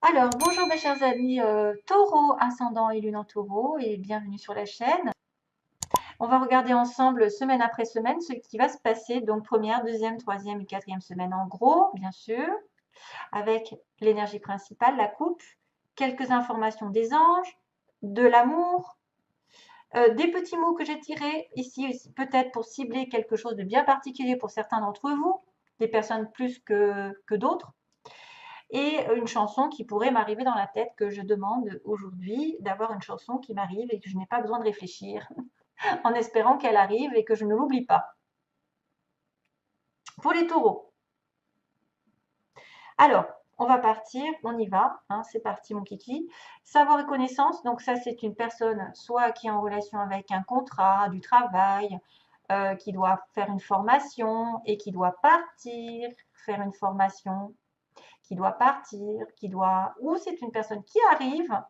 Alors, bonjour mes chers amis taureau, ascendant et lune en taureau, et bienvenue sur la chaîne. On va regarder ensemble semaine après semaine ce qui va se passer, donc première, deuxième, troisième et quatrième semaine en gros, bien sûr, avec l'énergie principale, la coupe, quelques informations des anges, de l'amour, des petits mots que j'ai tirés ici, peut-être pour cibler quelque chose de bien particulier pour certains d'entre vous, des personnes plus que d'autres. Et une chanson qui pourrait m'arriver dans la tête, que je demande aujourd'hui d'avoir une chanson qui m'arrive et que je n'ai pas besoin de réfléchir, en espérant qu'elle arrive et que je ne l'oublie pas. Pour les taureaux, alors, on va partir, on y va, hein, c'est parti mon kiki. Savoir et connaissance, donc ça c'est une personne soit qui est en relation avec un contrat, du travail, qui doit faire une formation et qui doit partir, faire une formation, qui doit partir, ou c'est une personne qui arrive,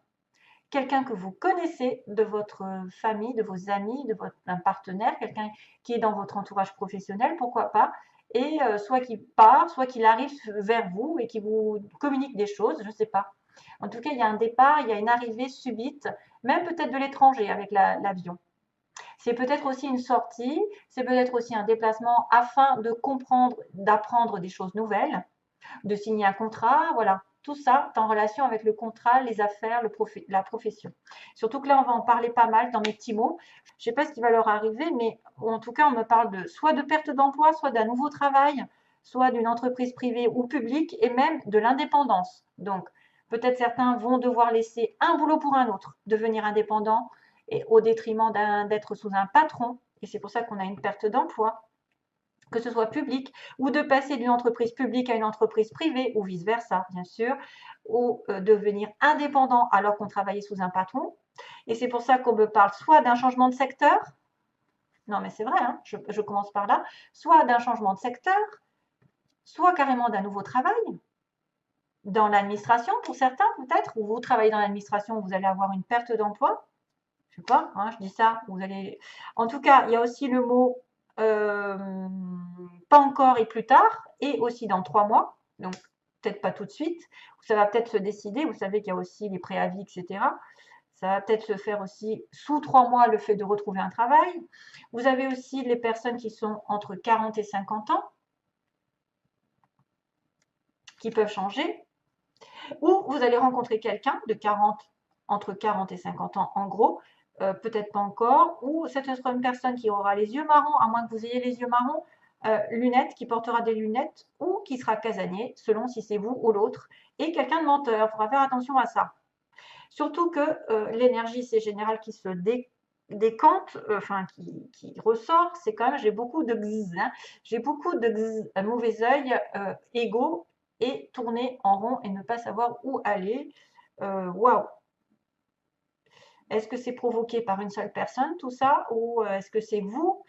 quelqu'un que vous connaissez de votre famille, de vos amis, d'un partenaire, quelqu'un qui est dans votre entourage professionnel, pourquoi pas, et soit qui part, soit qu'il arrive vers vous et qui vous communique des choses, je ne sais pas. En tout cas, il y a un départ, il y a une arrivée subite, même peut-être de l'étranger avec l'avion. C'est peut-être aussi une sortie, c'est peut-être aussi un déplacement afin de comprendre, d'apprendre des choses nouvelles, de signer un contrat, voilà. Tout ça est en relation avec le contrat, les affaires, la profession. Surtout que là, on va en parler pas mal dans mes petits mots. Je ne sais pas ce qui va leur arriver, mais en tout cas, on me parle soit de perte d'emploi, soit d'un nouveau travail, soit d'une entreprise privée ou publique, et même de l'indépendance. Donc, peut-être certains vont devoir laisser un boulot pour un autre, devenir indépendant, et au détriment d'être sous un patron. Et c'est pour ça qu'on a une perte d'emploi, que ce soit public, ou de passer d'une entreprise publique à une entreprise privée, ou vice-versa, bien sûr, ou devenir indépendant alors qu'on travaillait sous un patron. Et c'est pour ça qu'on me parle soit d'un changement de secteur, non mais c'est vrai, hein, je commence par là, soit d'un changement de secteur, soit carrément d'un nouveau travail, dans l'administration pour certains peut-être, ou vous travaillez dans l'administration, vous allez avoir une perte d'emploi, je sais pas, hein, je dis ça, vous allez. En tout cas, il y a aussi le mot euh, pas encore et plus tard, et aussi dans 3 mois, donc peut-être pas tout de suite. Ça va peut-être se décider. Vous savez qu'il y a aussi les préavis, etc. Ça va peut-être se faire aussi sous 3 mois le fait de retrouver un travail. Vous avez aussi les personnes qui sont entre 40 et 50 ans, qui peuvent changer. Ou vous allez rencontrer quelqu'un de 40, entre 40 et 50 ans en gros, peut-être pas encore, ou c'est une personne qui aura les yeux marrons, à moins que vous ayez les yeux marrons, lunettes, qui portera des lunettes, ou qui sera casanier, selon si c'est vous ou l'autre, et quelqu'un de menteur, il faudra faire attention à ça. Surtout que l'énergie, c'est général qui se décante, enfin qui ressort, c'est quand même, j'ai beaucoup de gz, hein, j'ai beaucoup de gz, mauvais œil, égo, et tourner en rond et ne pas savoir où aller. Waouh! Est-ce que c'est provoqué par une seule personne, tout ça, ou est-ce que c'est vous?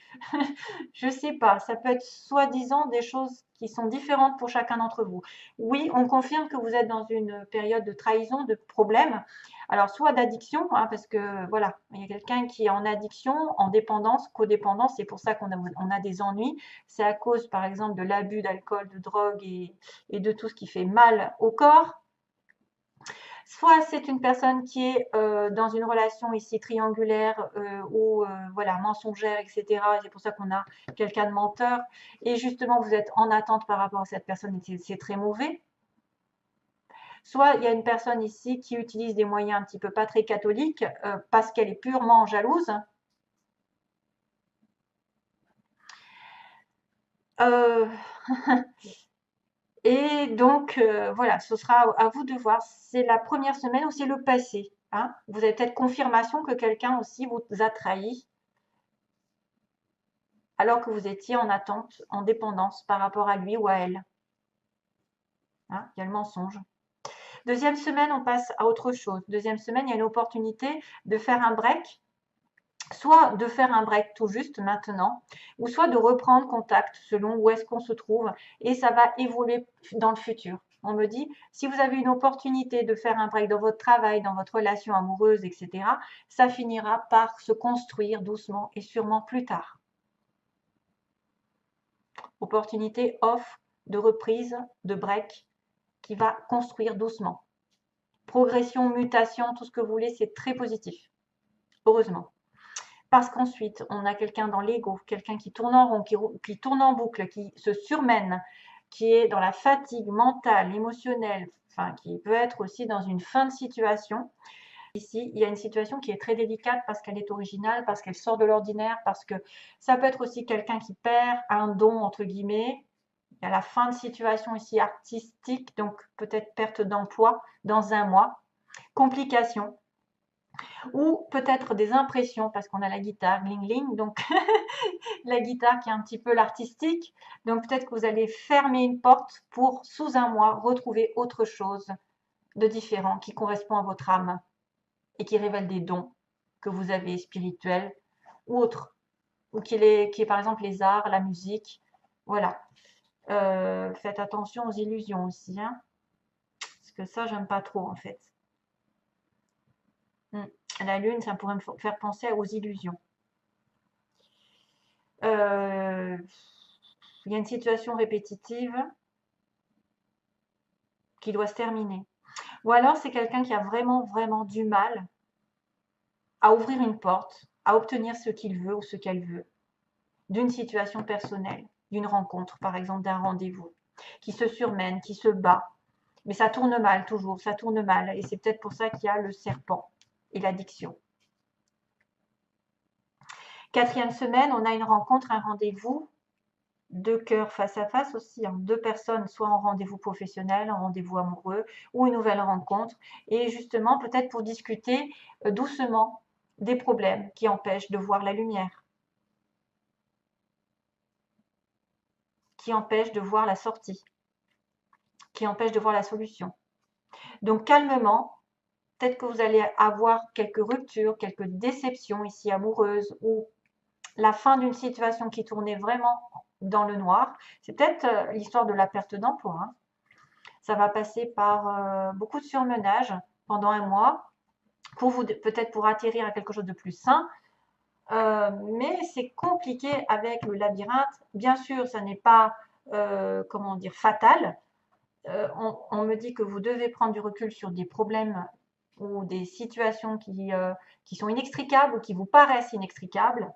Je ne sais pas. Ça peut être soi-disant des choses qui sont différentes pour chacun d'entre vous. Oui, on confirme que vous êtes dans une période de trahison, de problème. Alors, soit d'addiction, hein, parce que voilà, il y a quelqu'un qui est en addiction, en dépendance, codépendance, c'est pour ça on a des ennuis. C'est à cause, par exemple, de l'abus d'alcool, de drogue et de tout ce qui fait mal au corps. Soit c'est une personne qui est dans une relation ici triangulaire ou voilà, mensongère, etc. C'est pour ça qu'on a quelqu'un de menteur. Et justement, vous êtes en attente par rapport à cette personne et c'est très mauvais. Soit il y a une personne ici qui utilise des moyens un petit peu pas très catholiques parce qu'elle est purement jalouse. Euh, Et donc, voilà, ce sera à vous de voir. C'est la première semaine ou c'est le passé, hein. Vous avez peut-être confirmation que quelqu'un aussi vous a trahi alors que vous étiez en attente, en dépendance par rapport à lui ou à elle, hein. Il y a le mensonge. Deuxième semaine, on passe à autre chose. Deuxième semaine, il y a une opportunité de faire un break, soit de faire un break tout juste maintenant, ou soit de reprendre contact selon où est-ce qu'on se trouve, et ça va évoluer dans le futur. On me dit, si vous avez une opportunité de faire un break dans votre travail, dans votre relation amoureuse, etc., ça finira par se construire doucement et sûrement plus tard. Opportunité off de reprise, de break, qui va construire doucement. progression, mutation, tout ce que vous voulez, c'est très positif, heureusement. Parce qu'ensuite, on a quelqu'un dans l'ego, quelqu'un qui tourne en rond, qui tourne en boucle, qui se surmène, qui est dans la fatigue mentale, émotionnelle, enfin, qui peut être aussi dans une fin de situation. Ici, il y a une situation qui est très délicate parce qu'elle est originale, parce qu'elle sort de l'ordinaire, parce que ça peut être aussi quelqu'un qui perd un don, entre guillemets. Il y a la fin de situation ici artistique, donc peut-être perte d'emploi dans un mois, complications, ou peut-être des impressions, parce qu'on a la guitare, gling-gling, donc la guitare qui est un petit peu l'artistique. Donc peut-être que vous allez fermer une porte pour, sous un mois, retrouver autre chose de différent qui correspond à votre âme et qui révèle des dons que vous avez spirituels ou autres, ou qui est par exemple les arts, la musique. Voilà. Faites attention aux illusions aussi, hein, parce que ça, j'aime pas trop en fait. La lune, ça pourrait me faire penser aux illusions. Il y a une situation répétitive qui doit se terminer. Ou alors, c'est quelqu'un qui a vraiment, vraiment du mal à ouvrir une porte, à obtenir ce qu'il veut ou ce qu'elle veut, d'une situation personnelle, d'une rencontre, par exemple, d'un rendez-vous, qui se surmène, qui se bat. Mais ça tourne mal toujours, ça tourne mal. Et c'est peut-être pour ça qu'il y a le serpent et l'addiction. Quatrième semaine, on a une rencontre, un rendez-vous, deux cœurs face à face aussi, hein, deux personnes, soit en rendez-vous professionnel, en rendez-vous amoureux, ou une nouvelle rencontre. Et justement, peut-être pour discuter doucement des problèmes qui empêchent de voir la lumière, qui empêchent de voir la sortie, qui empêchent de voir la solution. Donc calmement, peut-être que vous allez avoir quelques ruptures, quelques déceptions ici amoureuses, ou la fin d'une situation qui tournait vraiment dans le noir. C'est peut-être l'histoire de la perte d'emploi, hein. Ça va passer par beaucoup de surmenage pendant un mois, pour vous peut-être pour atterrir à quelque chose de plus sain. Mais c'est compliqué avec le labyrinthe. Bien sûr, ça n'est pas comment dire fatal. On me dit que vous devez prendre du recul sur des problèmes ou des situations qui sont inextricables ou qui vous paraissent inextricables.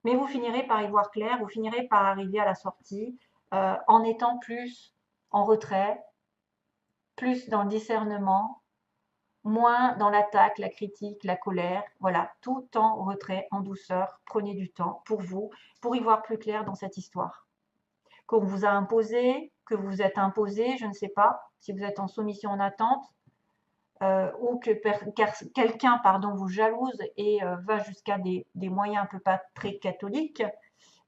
Mais vous finirez par y voir clair, vous finirez par arriver à la sortie en étant plus en retrait, plus dans le discernement, moins dans l'attaque, la critique, la colère. Voilà, tout en retrait, en douceur. Prenez du temps pour vous, pour y voir plus clair dans cette histoire. Qu'on vous a imposé, que vous êtes imposé, je ne sais pas, si vous êtes en soumission, en attente, ou que quelqu'un vous jalouse et va jusqu'à des moyens un peu pas très catholiques,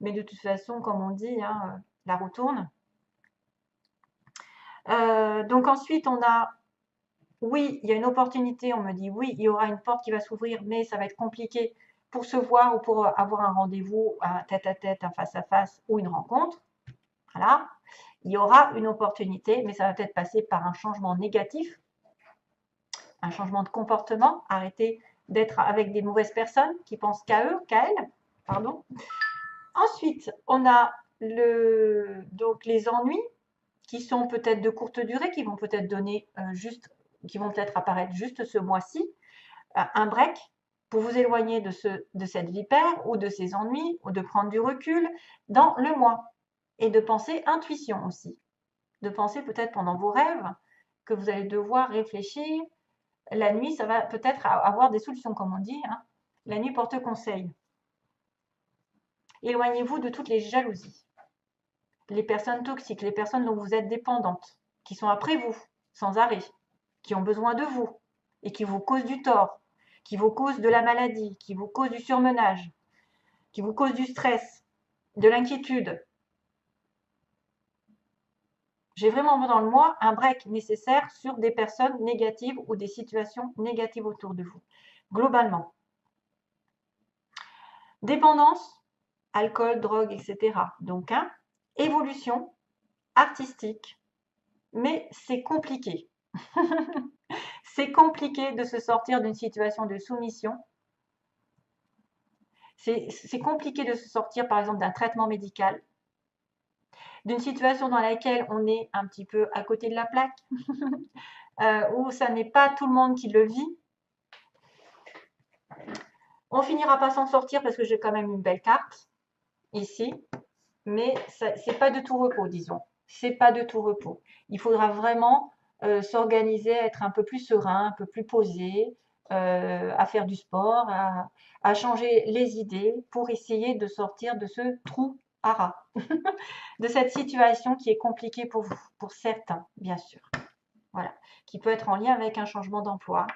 mais de toute façon, comme on dit, hein, la roue tourne. Donc ensuite, on a, oui, il y a une opportunité, on me dit, oui, il y aura une porte qui va s'ouvrir, mais ça va être compliqué pour se voir ou pour avoir un rendez-vous, un tête-à-tête, un face-à-face ou une rencontre. Voilà, il y aura une opportunité, mais ça va peut-être passer par un changement négatif, un changement de comportement, arrêter d'être avec des mauvaises personnes qui pensent qu'à eux, qu'à elles, pardon. Ensuite, on a donc les ennuis qui sont peut-être de courte durée, qui vont peut-être donner qui vont peut-être apparaître juste ce mois-ci, un break pour vous éloigner de cette vipère ou de ces ennuis, ou de prendre du recul dans le mois. Et de penser intuition aussi. De penser peut-être pendant vos rêves que vous allez devoir réfléchir. La nuit, ça va peut-être avoir des solutions, comme on dit, hein. La nuit porte conseil. Éloignez-vous de toutes les jalousies, les personnes toxiques, les personnes dont vous êtes dépendantes, qui sont après vous, sans arrêt, qui ont besoin de vous et qui vous causent du tort, qui vous causent de la maladie, qui vous causent du surmenage, qui vous causent du stress, de l'inquiétude. J'ai vraiment dans le moi un break nécessaire sur des personnes négatives ou des situations négatives autour de vous, globalement. Dépendance, alcool, drogue, etc. Donc, hein, évolution artistique, mais c'est compliqué. C'est compliqué de se sortir d'une situation de soumission. C'est compliqué de se sortir, par exemple, d'un traitement médical. d'une situation dans laquelle on est un petit peu à côté de la plaque, où ça n'est pas tout le monde qui le vit. On finira pas s'en sortir parce que j'ai quand même une belle carte ici, mais c'est pas de tout repos, disons. C'est pas de tout repos. Il faudra vraiment s'organiser, être un peu plus serein, un peu plus posé, à faire du sport, à changer les idées pour essayer de sortir de ce trou à rats, de cette situation qui est compliquée pour vous, pour certains, bien sûr. Voilà, qui peut être en lien avec un changement d'emploi.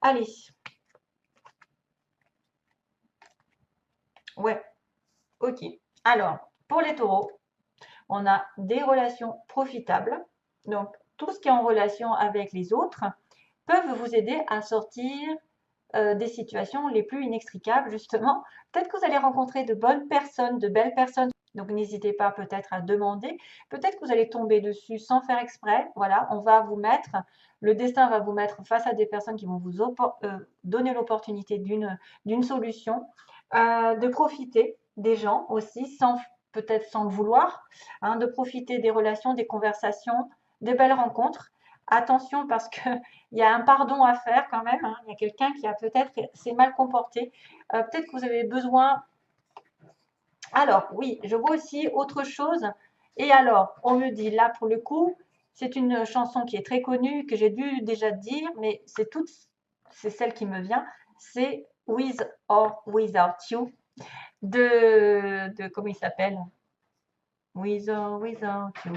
Allez. Ouais, ok. Alors, pour les taureaux, on a des relations profitables. Donc, tout ce qui est en relation avec les autres peuvent vous aider à sortir des situations les plus inextricables, justement. Peut-être que vous allez rencontrer de bonnes personnes, de belles personnes. Donc, n'hésitez pas peut-être à demander. Peut-être que vous allez tomber dessus sans faire exprès. Voilà, on va vous mettre, le destin va vous mettre face à des personnes qui vont vous donner l'opportunité d'une solution, de profiter des gens aussi, peut-être sans le vouloir, hein, de profiter des relations, des conversations, des belles rencontres. Attention parce qu'il y a un pardon à faire quand même, hein. Il y a quelqu'un qui a peut-être s'est mal comporté. Peut-être que vous avez besoin. Alors, oui, je vois aussi autre chose. Et alors, on me dit là pour le coup, c'est une chanson qui est très connue, que j'ai dû déjà dire, mais c'est celle qui me vient. C'est With or Without You comment il s'appelle? With or without you.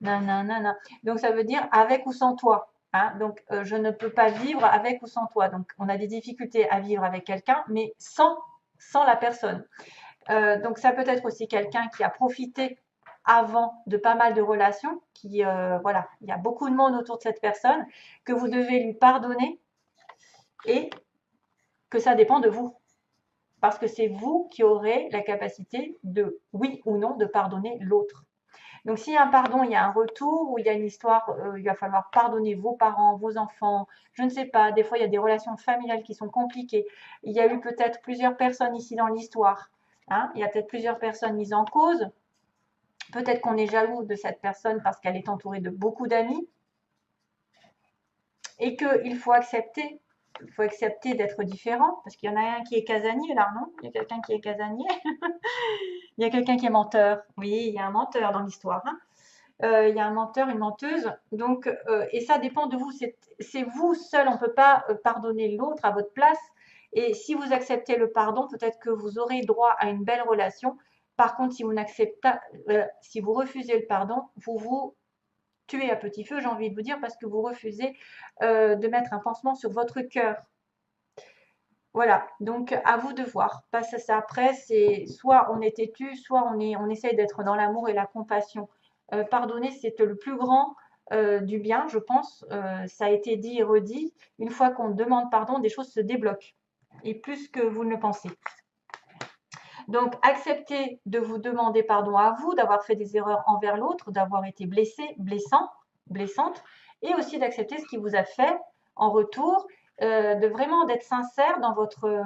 Nanana. Donc ça veut dire avec ou sans toi. Hein. Donc je ne peux pas vivre avec ou sans toi. Donc on a des difficultés à vivre avec quelqu'un, mais sans la personne. Donc ça peut être aussi quelqu'un qui a profité avant de pas mal de relations, voilà, il y a beaucoup de monde autour de cette personne, que vous devez lui pardonner et que ça dépend de vous. Parce que c'est vous qui aurez la capacité de, oui ou non, de pardonner l'autre. Donc, s'il y a un pardon, il y a un retour, ou il y a une histoire, il va falloir pardonner vos parents, vos enfants, je ne sais pas, des fois, il y a des relations familiales qui sont compliquées. Il y a eu peut-être plusieurs personnes ici dans l'histoire. Hein, il y a peut-être plusieurs personnes mises en cause. Peut-être qu'on est jaloux de cette personne parce qu'elle est entourée de beaucoup d'amis. Et qu'il faut accepter. Il faut accepter d'être différent, parce qu'il y en a un qui est casanier là, non? Il y a quelqu'un qui est casanier. Il y a quelqu'un qui est menteur. Oui, il y a un menteur dans l'histoire. Hein. Il y a un menteur, une menteuse. Donc, et ça dépend de vous. C'est vous seul. On ne peut pas pardonner l'autre à votre place. Et si vous acceptez le pardon, peut-être que vous aurez droit à une belle relation. Par contre, si vous refusez le pardon, vous vous tuez à petit feu, j'ai envie de vous dire, parce que vous refusez de mettre un pansement sur votre cœur. Voilà, donc à vous de voir. Parce que après, c'est soit on est têtu, soit on essaye d'être dans l'amour et la compassion. Pardonner, c'est le plus grand du bien, je pense. Ça a été dit et redit. Une fois qu'on demande pardon, des choses se débloquent. Et plus que vous ne le pensez. Donc, acceptez de vous demander pardon à vous, d'avoir fait des erreurs envers l'autre, d'avoir été blessé, blessante, et aussi d'accepter ce qu'il vous a fait en retour, de vraiment d'être sincère dans votre,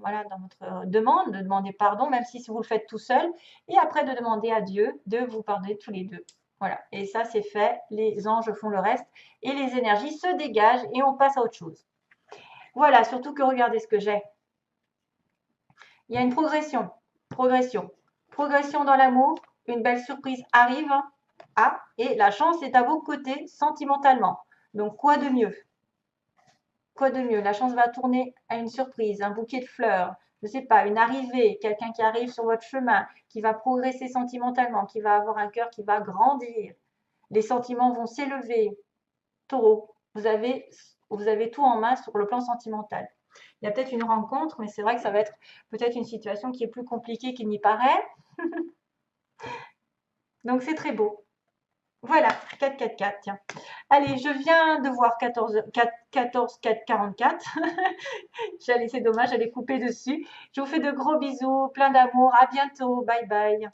voilà, dans votre demande, de demander pardon, même si vous le faites tout seul, et après de demander à Dieu de vous pardonner tous les deux. Voilà, et ça c'est fait, les anges font le reste, et les énergies se dégagent, et on passe à autre chose. Voilà, surtout que regardez ce que j'ai. Il y a une progression dans l'amour, une belle surprise arrive, et la chance est à vos côtés sentimentalement. Donc, quoi de mieux? Quoi de mieux? La chance va tourner à une surprise, un bouquet de fleurs, je ne sais pas, une arrivée, quelqu'un qui arrive sur votre chemin, qui va progresser sentimentalement, qui va avoir un cœur qui va grandir. Les sentiments vont s'élever. Taureau, vous avez tout en main sur le plan sentimental. Il y a peut-être une rencontre, mais c'est vrai que ça va être peut-être une situation qui est plus compliquée qu'il n'y paraît. Donc, c'est très beau. Voilà, 4, 4, 4, tiens. Allez, je viens de voir 14, 4, 44. C'est dommage, j'allais couper dessus. Je vous fais de gros bisous, plein d'amour. À bientôt. Bye bye.